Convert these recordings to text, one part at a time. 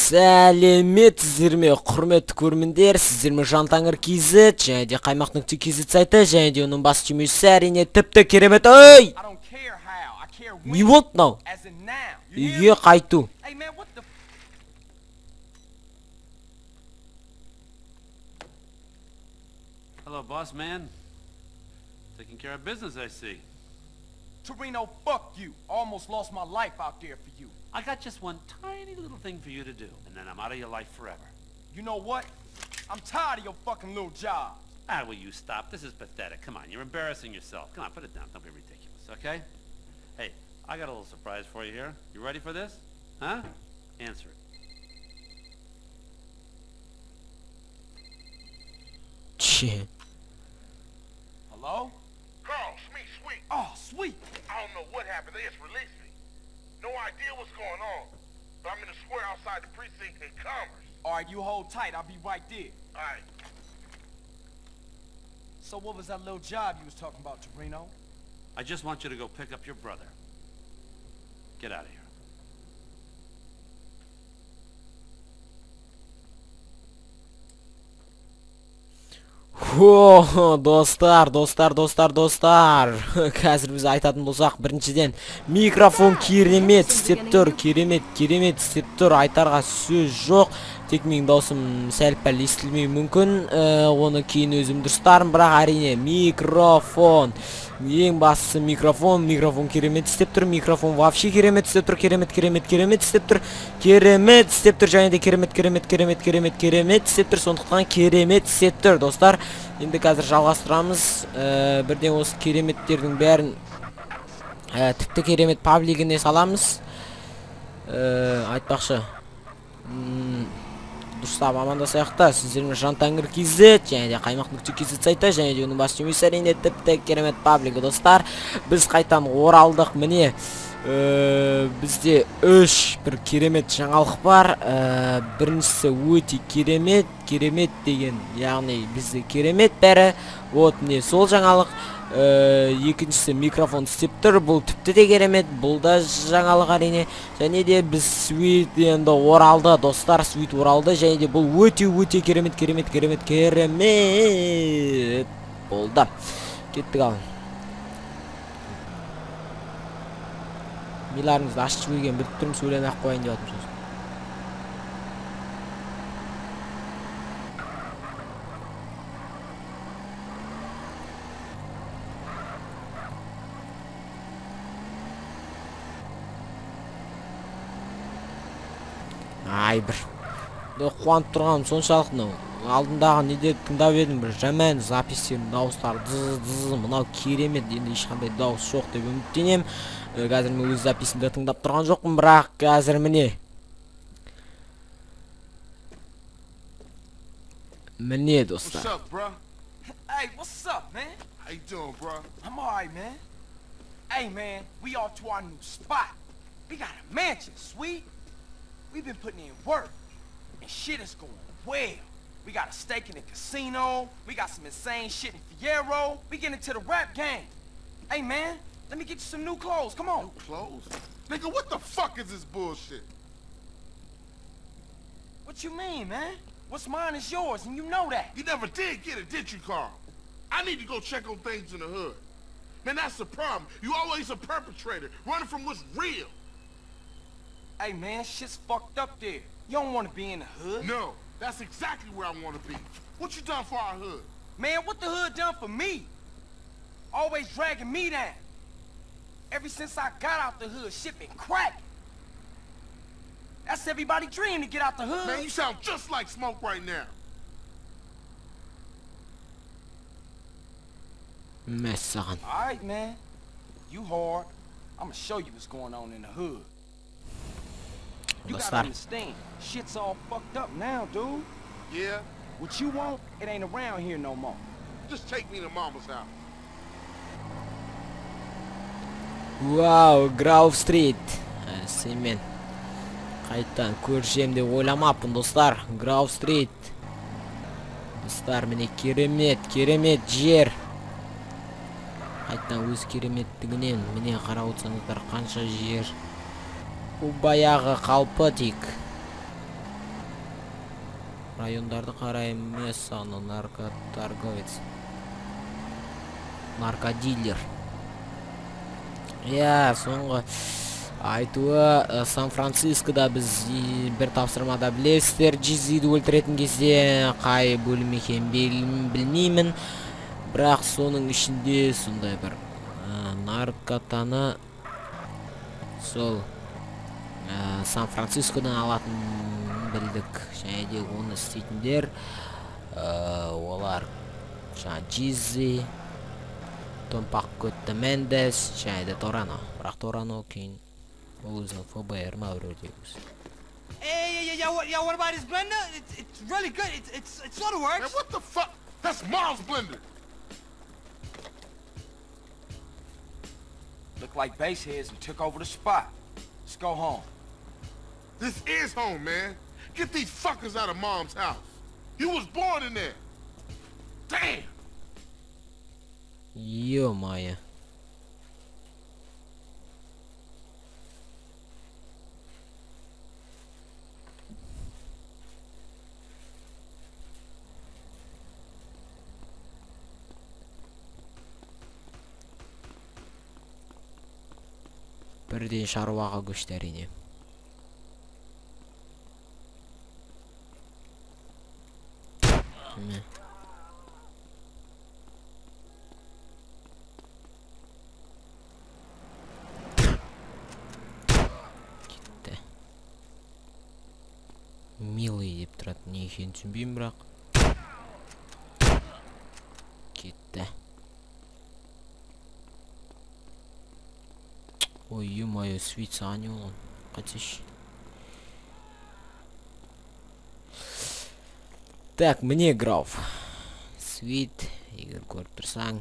Сәлеметсіздер ме, құрметті көрермендер, сіздер ме Жантаңыр KZ және де Қаймақ.KZ сайты және де оның бас жүйесі әрине тіпті керемет. Ой! Не болды мынау? Үйге қайту. Hello, boss man. Taking care of business, I see. Torino, fuck you. Almost lost my life out there for you. I got just one tiny little thing for you to do, and then I'm out of your life forever. You know what? I'm tired of your fucking little job. Ah, will you stop? This is pathetic. Come on, you're embarrassing yourself. Come on, put it down. Don't be ridiculous, okay? Hey, I got a little surprise for you here. You ready for this? Huh? Answer it. Shit. Hello? Carl, Sweet. Oh, sweet. I don't know what happened. They just released me. No idea what's going on. But I'm in the square outside the precinct in Commerce. All right, you hold tight. I'll be right there. All right. So what was that little job you was talking about, Torino? I just want you to go pick up your brother. Get out of here. Достар. Қазір біз айтатын болсақ, біріншіден микрофон керемет істеп тұр, керемет істеп тұр, айтарға сөз жоқ. Тек менің даусым сәл-пәл естілмеуі мүмкін, оны кейін өзім дұрыстарым, бірақ әрине микрофон. Ең бастысы микрофон керемет істеп тұр, микрофон вообще керемет істеп тұр, керемет істеп тұр, және де керемет істеп тұр, сондықтан керемет істеп тұр, достар. Енді қазір жалғастырамыз, бірден осы кереметтердің бәрін тіпті керемет паблигіне саламыз. Айтпақшы, дұрыстап амандасайықта, сіздермен Жантаңыр KZ және де Қаймақ.KZ сайты және де оның бас жүйесі әрине тіпті керемет паблигі, достар. Біз қайтан оралдық, міне. Бізде 3 бір керемет жаңалық бар. Біріншісі өте керемет деген, яғни бізде керемет бәрі. Вот міне сол жаңалық. Екіншісі микрофон істеп тұр, бұл тіпті де керемет, бұл да жаңалық әрине. Және де біз Sweet енді оралды, достар, Sweet оралды, және де бұл өте керемет болды. Кеттік ал. Миларыңызды ашып жіберген біліп тұрмын, сөйлемей ақ қойайын деп жатырмын сөз. Ай, бір қуанып тұрғаным соншалық, алдындағы неде тыңдап едім, бір жаман запистердің дауыстары мынау керемет, енді ешқандай дауыс жоқ деп үміттенем. Қазір мен өз записімді тыңдап тұрған жоқпын, бірақ қазір міне достар. What's up, bro? Hey, what's up, man? How you doing, bro? I'm all right, man. Hey, man, we off to our new spot. We got a mansion, Sweet. We've been putting in work, and shit is going well. We got a stake in the casino. We got some insane shit in Fierro. We get into the rap game. Hey, man, let me get you some new clothes. Come on. New clothes? Nigga, what the fuck is this bullshit? What you mean, man? What's mine is yours, and you know that. You never did get it, did you, Carl? I need to go check on things in the hood. Man, that's the problem. You always a perpetrator, running from what's real. Hey, man, shit's fucked up there. You don't want to be in the hood. No, that's exactly where I want to be. What you done for our hood? Man, what the hood done for me? Always dragging me down. Ever since I got out the hood, shit been cracking. That's everybody's dream to get out the hood. Man, you sound just like Smoke right now. Messan. Alright, man. You hard. I'ma show you what's going on in the hood. You gotta understand, shit's all fucked up now, dude. Yeah? What you want, it ain't around here no more. Just take me to Mama's house. Вау, Grove Street. Семен. Қайтан көршем деп ойламаппын, достар. Grove Street. Достар, міне керемет жер. Қайтан өз кереметтігінен міне қарап отырсаңыздар қанша жер. Бұл баяғы қалпы тек. райондарды карай эмес, аны наркоторговец, наркодилер. Соңғы айтуы Сан-Францискода біз бір тапсырмада білесіздер, Джизиді өлтіретін кезде қай бөлім екенін білмеймін, бірақ соның ішінде сондай бір наркотаны сол Сан-Францискодан алатын білдік. Және де оны істейтіндер олар Джизи, Томпақ Көтті Мендес, және де Торано. Бірақ Торано кейін ол өзінің ФБР ма өрөдегіз. Hey, yo, what about his blender? It's really good. It sort of works. Man, what the fuck? That's Mom's blender. Look like baseheads and took over the spot. Let's go home. This is home, man. Get these fuckers out of Mom's house. You was born in there. Damn. Ё-моё. Бірден шаруаға көшті әрине. Кетті. Милый деп тұрады, не екенін түсінбеймін, бірақ кетті. Ой, ё-моё, свитса не он. Қайтсайшы. Так, мне граф. Свит, егер көріп тұрсаң.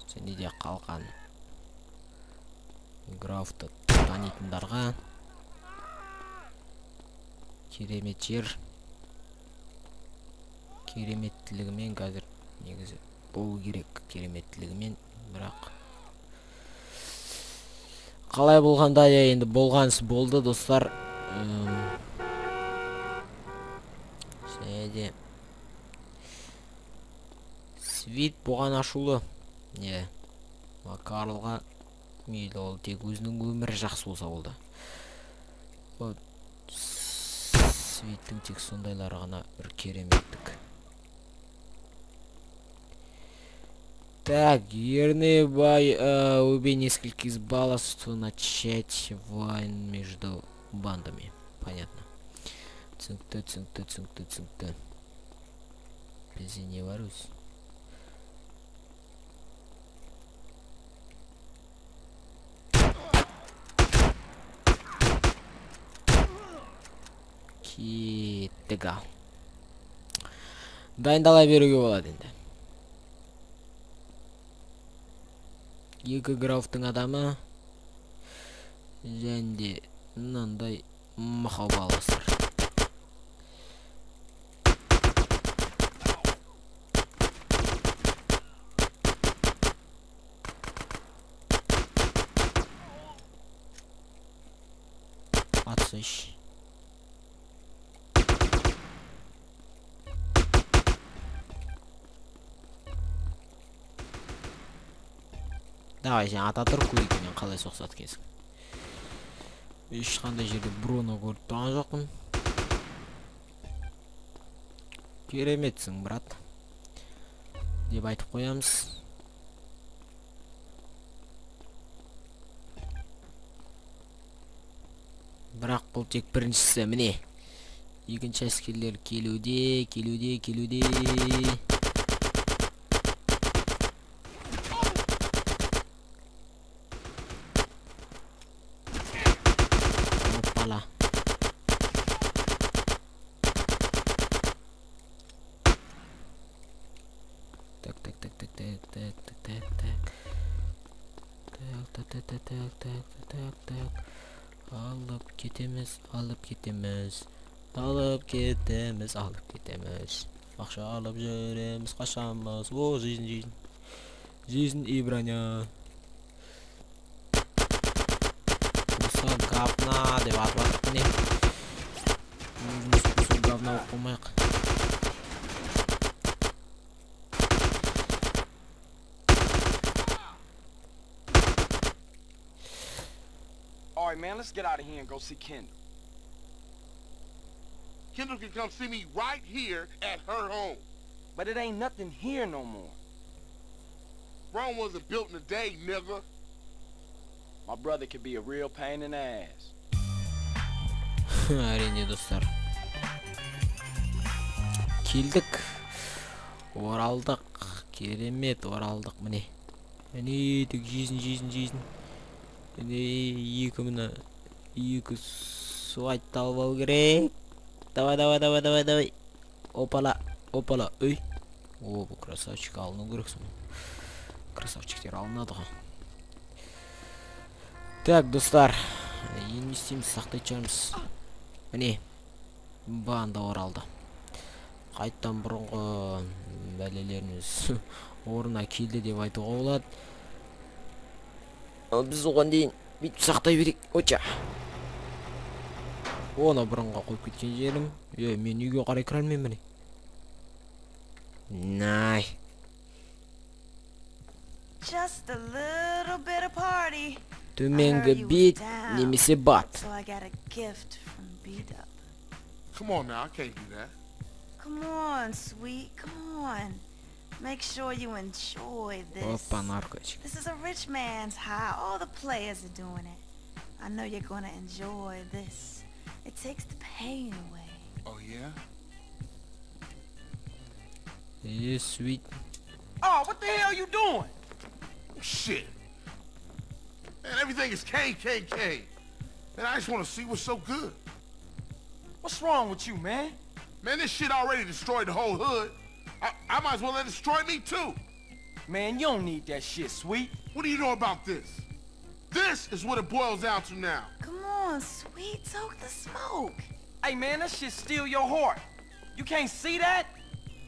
Сенде де қалған. Графты танитындарға. Керемет жер. Кереметтілігімен қазір негізі болу керек, кереметтілігімен. Бірақ қалай болғанда, енді болғансы болды, достар. Және Свит бұған ашулы. Не, Карлға мейлі, ол тек өзінің өмірі жақсы болса болды. Свиттің тек сондайлары ғана бір кереметтік. Так, верный бой, убей нескольких балластв, начать войну между бандами. Понятно. Цинк-ты. Без не ворусь. Кеттіға. Дайындала беруге болады енді. Екі графтың адамы және мынандай мақал баластыр. Атсыш. Давай, сен Ататүрк көйікімен қалай соқсат кезің. Ешқандай жерде Бруно көріп тұрған жоқпын. Кереметсің, брат. Деп айтып қоямыз. Бірақ бұл тек біріншісі, міне. Екінші әскерлер келуде. Опала. Так. Алып кетеміз. Ақша алып жүреміз, қашамыз. О, жизнь и броня. Құса говна деп атып атып міне. Өзіміз говно оқылмайық. All right, man, let's get out of here and go see Kendall. Kendall can come see me right here at her home. But it ain't nothing here no more. Rome wasn't built in a day, nigga. My brother could be a real pain in the ass. Әрине достар. Келдік. Оралдық. Керемет оралдық міне. Міне тек жейсін. Міне екі суайт талып алу керек. Давай. Опала. Ой. О, бұл красавчик алыну керексің. Красавчиктер алынады ғой. Так, достар. Енді істейміз, сақтай шығармыз. Міне. Банда оралды. Қайттан бұрынғы бәлелеріміз орнына келді деп айтуға болады. Ал біз оған дейін бүйтіп сақтай берейік. Оча. Оны бұрынға қойып кеткен жерім. Мен үйге қарай кіре алмаймын міне. Най. Just a little bit of party. Төменгі бет немесе бат. So I got a gift from B-Dub. Come on now, I can't do that. Come on, sweet, come on. Make sure you enjoy this. Опа, наркотик. This is a rich man's high. All the players are doing it. I know you're gonna enjoy this. It takes the pain away. Oh, yeah? Sweet. Oh, what the hell you doing? Shit. Man, everything is KKK. Man, I just want to see what's so good. What's wrong with you, man? Man, this shit already destroyed the whole hood. I might as well let it destroy me, too. Man, you don't need that shit, sweet. What do you know about this? This is what it boils down to now. Come on, sweet, soak the smoke. Hey, man, that shit steal your heart. You can't see that?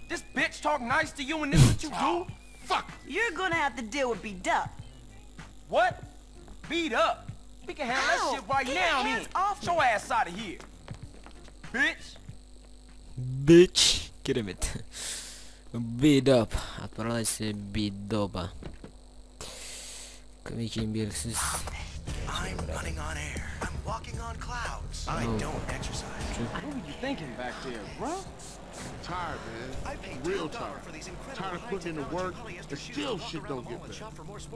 This bitch talk nice to you and this what you do? Fuck. You're gonna have to deal with B-Dub. What? Beat up? We can handle Ow, that shit right get now, your then. hands off Get your ass out of here. Bitch. Керемет. B-Dub. Отправляйся B-Dub'a. Кім екенін белгісіз. I'm running on air. I'm walking on clouds. I don't exercise. What were you thinking back there, bro? Tired, man. Real tired. Tired of putting in the work and still shit don't get better.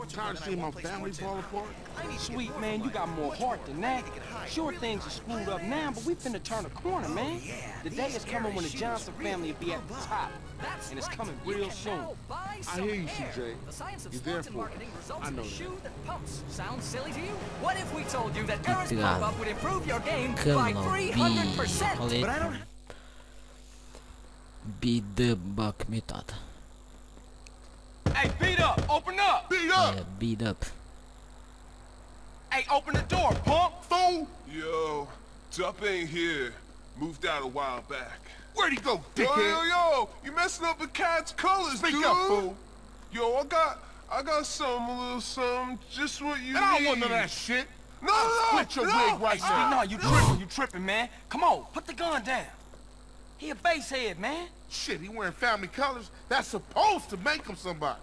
Tired of seeing my family fall apart. Sweet, man, you got more heart than that. Sure, things are screwed up now, but we finna turn a corner, man. The day is coming when the Johnson family will be at the top. And it's coming real soon. I hear you, CJ. You're there for it. I know that. Sounds silly to you? What if we told you that Eris pop-up would improve your game by Кім 300%? But I don't... B-Dub метод. Hey, beat up! Open up! Beat up! B-Dub. Hey, open the door, punk! Fool! Yo, Dup ain't here. Moved out a while back. Where'd he go, Yo, dickhead? you messing up the cat's colors, Speak dude. up, fool. Yo, I got some, a little something, just what you And I don't need. want none of that shit. No, Split your wig right Hey, now. no, you tripping, man. Come on, put the gun down. He a base head, man. Shit, he wearing family colors. That's supposed to make him somebody.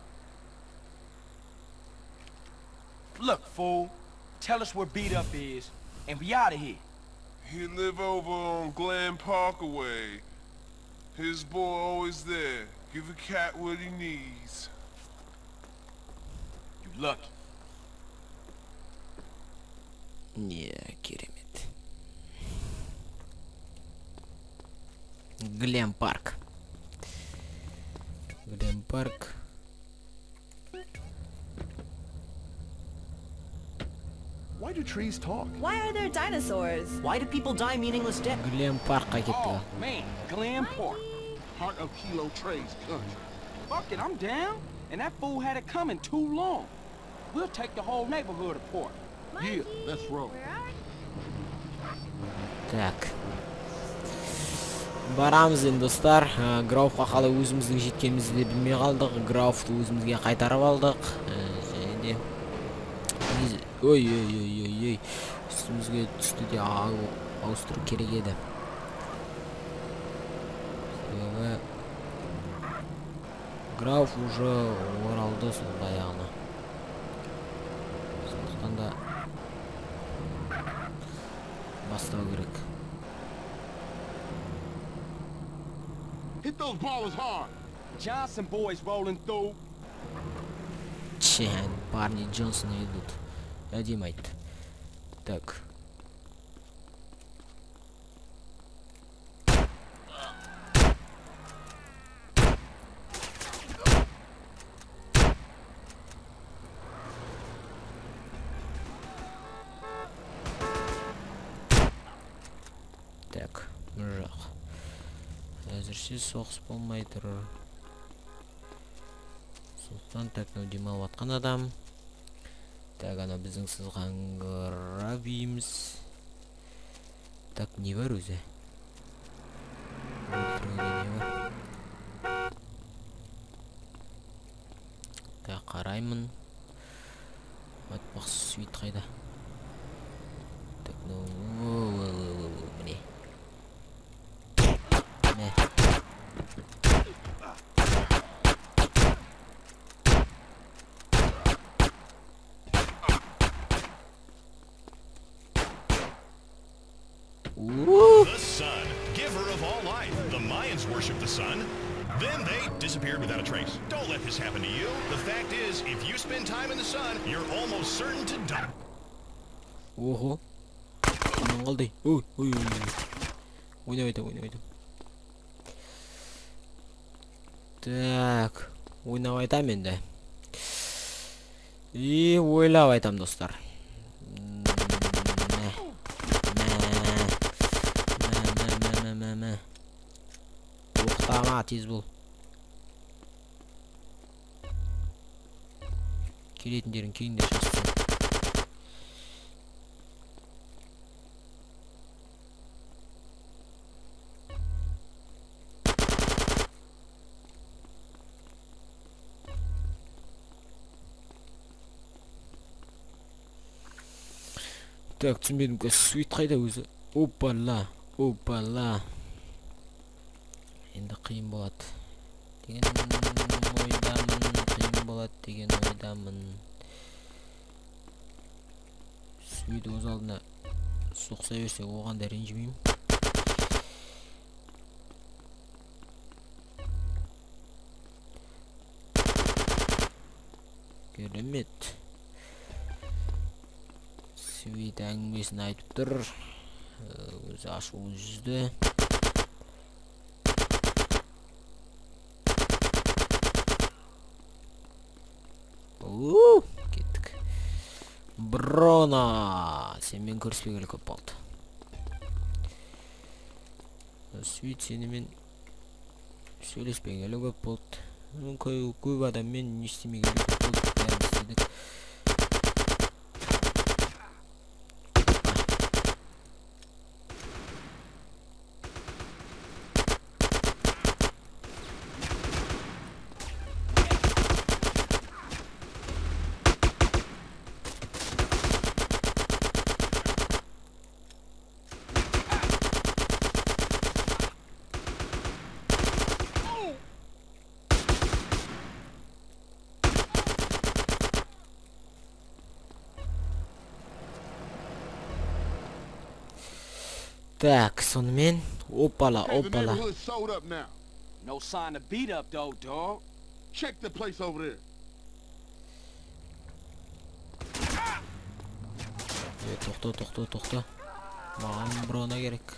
Look, fool. Tell us where Beat Up is, and we out of here. He live over on Glen Parkaway. His boy always there. Give a cat what he needs. You lucky. Yeah, керемет. Глен Парк. Глен Парк. Why do trees talk? Why are there dinosaurs? Why do people die meaningless deaths? Глен Паркқа кеттік. Oh, man, Glen Park. Heart of Kilo Trey's country. Fuck it, I'm down. And that fool had it coming too long. We'll take the whole neighborhood apart. Yeah, let's roll. Так. Барамыз енді достар. Грауфқа қалай өзіміздің жеткенімізді де білмей қалдық. Грауфты өзімізге қайтарып алдық. Және де... Ой. Үстімізге түсті де ауыстыру керек еді. Граф уже оралды сол баяғына. Сондықтан да бастау керек. Hit those ballers hard. Johnson boys rolling through. Чен, парни Джонсона идут. Әдем айтты. Так. Так, жақ. Әзірше соғыс болмай тұр. Сондықтан так, демалып атқан адам. Так, ана біздің сызғанға бейміз. Так, не бар өзі? Так, қараймын. Атпақсы суит қайда? Так, міне. Мә. The sun, giver of all life. The Mayans worship the sun. Then they disappeared without a trace. Don't let this happen to you. The fact is, if you spend time in the sun, you're almost certain to die. Ого. Қалды. Ой. Ойнап. Так, ойнап айтам енді. И ойлап айтам, достар. Оқытама, тез бол. Келетіндерін кейіндер шашсын. Так, түсінбедім, суит қайда өзі? Опала. Енді қиын болады. Деген ойдамын. Суит өз алдына соқса берсе, оған да ренжімеймін. Керемет. Суит әңгімесін айтып тұр. Өзі ашулы жүзді. Кеттік. Броно! Сенімен көріспегелі көп болды. Суит сенімен сөйлеспегелі көп болды. Көп адаммен не істемегелі көп болды. Бәрін істедік. Так, сонымен, опала. Neighborhood sold up now. No sign of beat up though, dog. Check the place over there. Тоқта. Маған броно керек.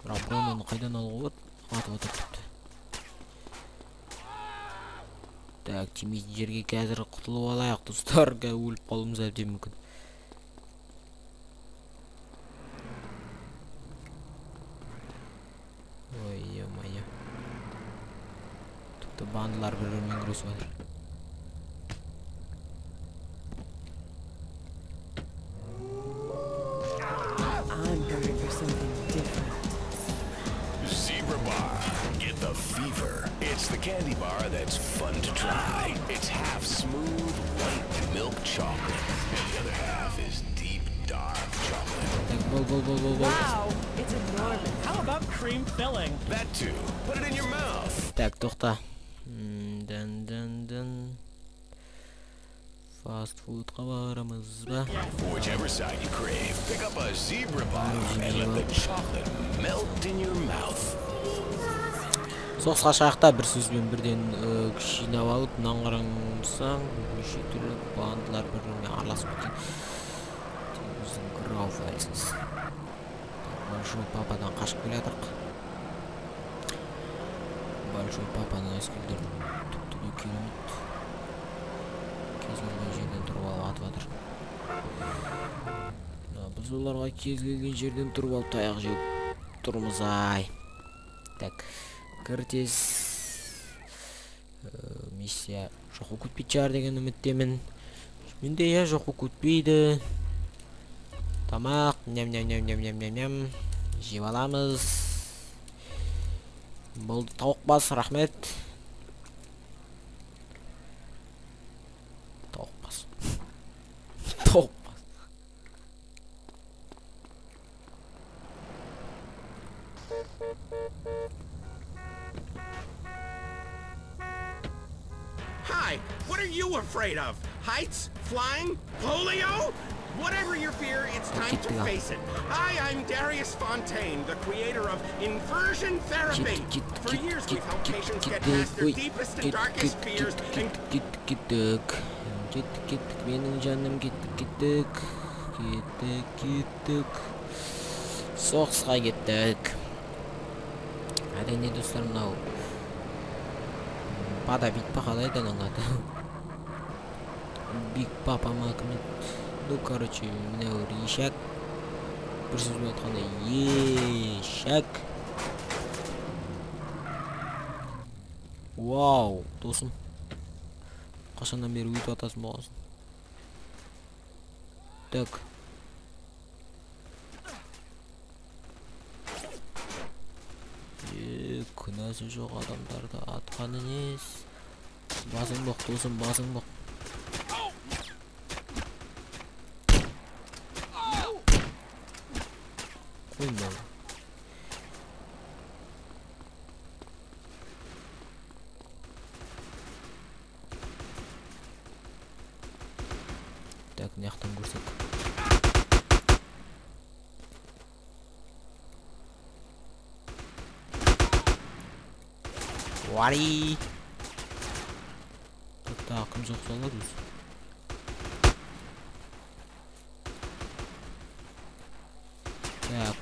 Брононы қайдан алуға болады? Атып отырыпты. Так, тимейтін жерге қазір құтылып алайық, достар. Өліп қалуымыз әбден мүмкін. Ой-ё-моё. Тіпті бандылар бір-бірімен күресіп жатыр. I'm hungry for something different. Zebra Bar. Get the fever. It's the candy bar that's fun to try. It's half smooth white milk chocolate, and the other half is deep, dark chocolate. Так, бол. Wow, it's enormous. How about cream filling? That too. Put it in your mouth. Так, тоқта. Дын. Фастфудқа барамыз ба? Whichever side you crave, pick up a zebra bar and let the chocolate melt in your mouth. Соғысқа шақта бір сөзбен бірден күш жинап алып, мынаған қараңсаң, неше түрлі бандылар бір-біріне араласып кеткен. Біздің Грауф әлсіз. Большой пападан қашып келе жатырық. Большой папаның әскерлері тіпті де керемет. Кез келген жерден тұрып алып атып жатыр. Біз оларға кез келген жерден тұрып алып таяқ жеуіп тұрмыз ай. Так, кіртес. Миссия жоққа көтпейді шығар деген үміттемін. Менде я жоққа көтпейді. Тамақ, ням. Жеп аламыз. Болды, тауық бас, рахмет. Тауық бас. Hi, what are you afraid of? Heights? Flying? Polio? Whatever your fear, it's time to face it. I'm Darius Fontaine, the creator of inversion therapy. For years, we've helped patients get past their deepest and darkest fears and... Менің жаным кеттік. Соғысқа кеттік. Әрине достар, мынау Бада бит па қалай да аты. Биг папа ма кім еді? Ну, короче, мынау ешак. Бір сөзбен айтқанда ешак. Вау, досым. Қашаннан бері өйтіп атасың болғасын. Так. Күнәсі жоқ адамдарды атқаны нес. Басың боқ, досым, басың боқ. Қойма. Так, наяқтан көрсек. Вари! Так, кім жоқ салар өз? Так.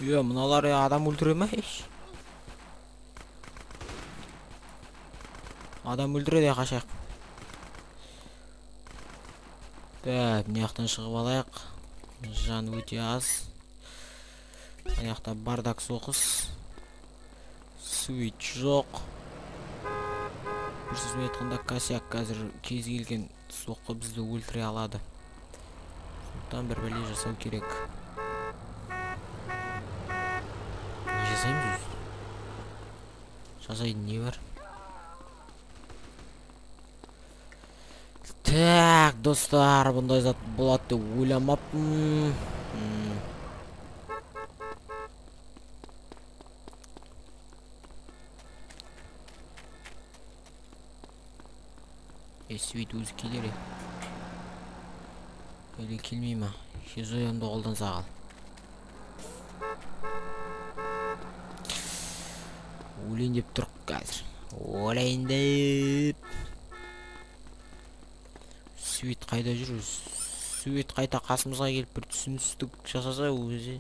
Мыналар адам өлтіре ме? Адам өлтіреді қашақ. Так, мынаяқтан шығып алайық. Жан өте аз. Мынаяқта бардак соқыс. Суит жоқ. Бір сөзбен айтқанда Косяк қазір кез келген соққы бізді өлтіре алады. Сондықтан бір бәле жасау керек. Жасаймыз өз. Жасайтын не бар? Так, достар, бұндай зат болады деп ойламаппын. Свит өзі келер. Әлі келмей ма? Хизоянды қолдан сағал. Өлейін деп тұрқ қазір. Өлейін деп. Свит қайда жүр? Свит қайта қасымызға келіп бір түсіністік жасаса өзі.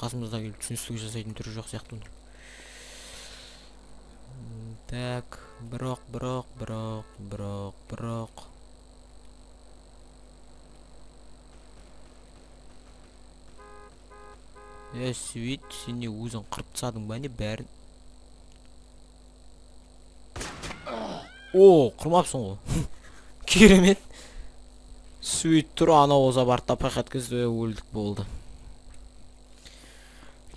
Қасымызға келіп түсіністік жасайтын түрі жоқ сияқты. Так, бірақ. Свит, сен не өзің қырып тастадың ба не бәрін? О, қырмапсың ғой. Керемет. Свит тұр, ана оза бар тапақ әткізді, өлдік болды.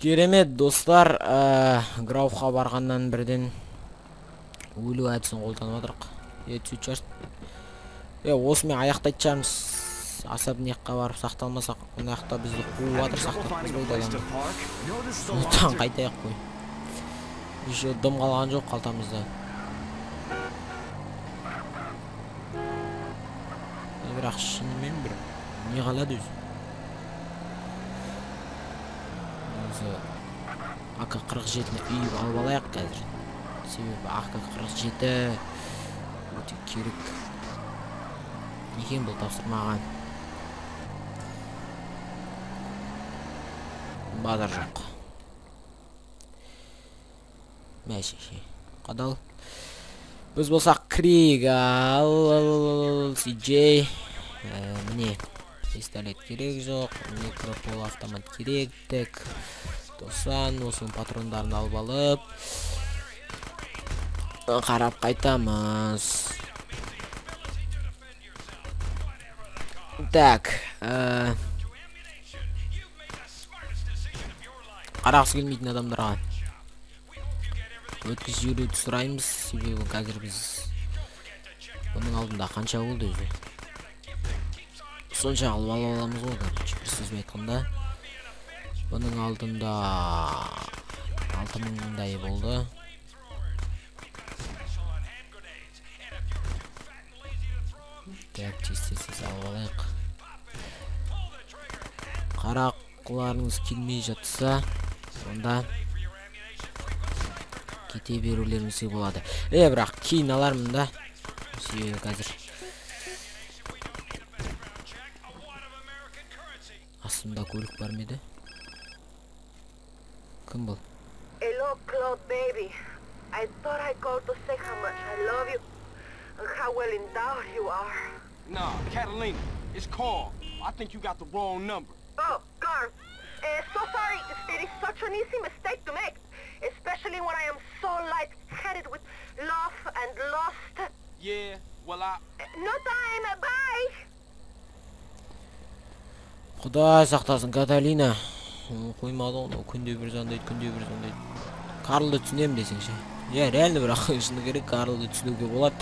Керемет, достар, Грауфқа барғаннан бірден өлу әдісін қолданып отырық. Сөйтшаш. Осымен аяқтайды шығармыз. Особнякқа барып сақталмасақ, мына жақта бізді қуып жатыр, сақтатпыз ғой адамды. Сондықтан қайтайық қой. Еще дым қалған жоқ қалтамызда. Бірақ шынымен бір не қалады өзі? Өзі АК-47-ні үйіп алып алайық қазір. Себебі АК-47 өте керек. Некен бұл тапсырмаған? Базар жоқ. Мәшеше. Қадал. Біз болсақ Кригал, CJ. Міне, пистолет керек жоқ. Микропол автомат керек. Тек тосан, осының патрондарын алып алып. Қарап қайтамыз. Так. Қарақсы келмейтін адамдарға өткіз жүруді сұраймыз. Себебі қазір біз бұның алдында қанша болды өзі? Сонша алып аламыз ғой, бір сөзбен айтқанда. Бұның алдында 6000-дай болды. Так, тез алып алайық. Қарақларыңыз келмей жатса, онда кете берулеріңізге болады. Бірақ кейін алармын да. Себебі қазір астымда көлік бар ма еді? Кім бұл? Hello, Claude, baby. I thought I'd call to say how much I love you and how well endowed you are. Nah, Catalina, it's Carl. I think you got the wrong number. Oh, Carl. So sorry. It is such an easy mistake to make, especially when I am so light-headed with love and lust. Yeah, well, No time. Bye. Құдай сақтасын, Каталина. Қоймады оны, күнде бір заңдайды. Карлды түсінем десеңші. Реально бірақ шыны керек, Карлды түсінуге болады.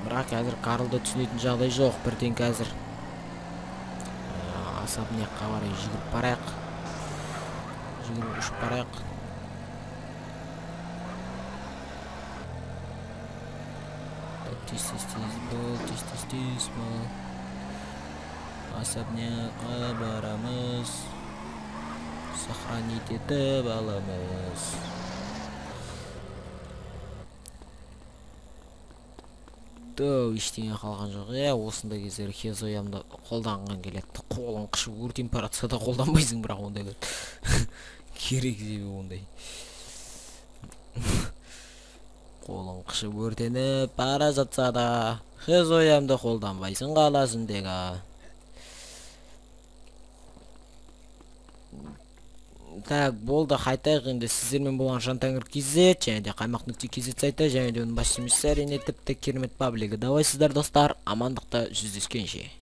Бірақ қазір Карлды түсінетін жағдай жоқ. Бірден қазір особнякқа барай жүгіріп барайық. Ұшып барайық. Тез бол. Особнякқа барамыз. Сохранить етіп аламыз. Ештеңе қалған жоқ. Осында кездері хезоямды қолданған келеді. Қолын қышып өрт температурада қолданбайсың, бірақ ондай керек себебі ондай. Қолын қышып өртеніп бара жатса да хезоямды қолданбайсың, қаласың дега. Так, болды, қайтайық енді. Сіздермен болған Жантәңір.kz, және де Қаймақ.kz сайты, және де оның бас емесі әрине тіпті керемет паблигі. Давай сіздер достар, амандықта жүздескенше.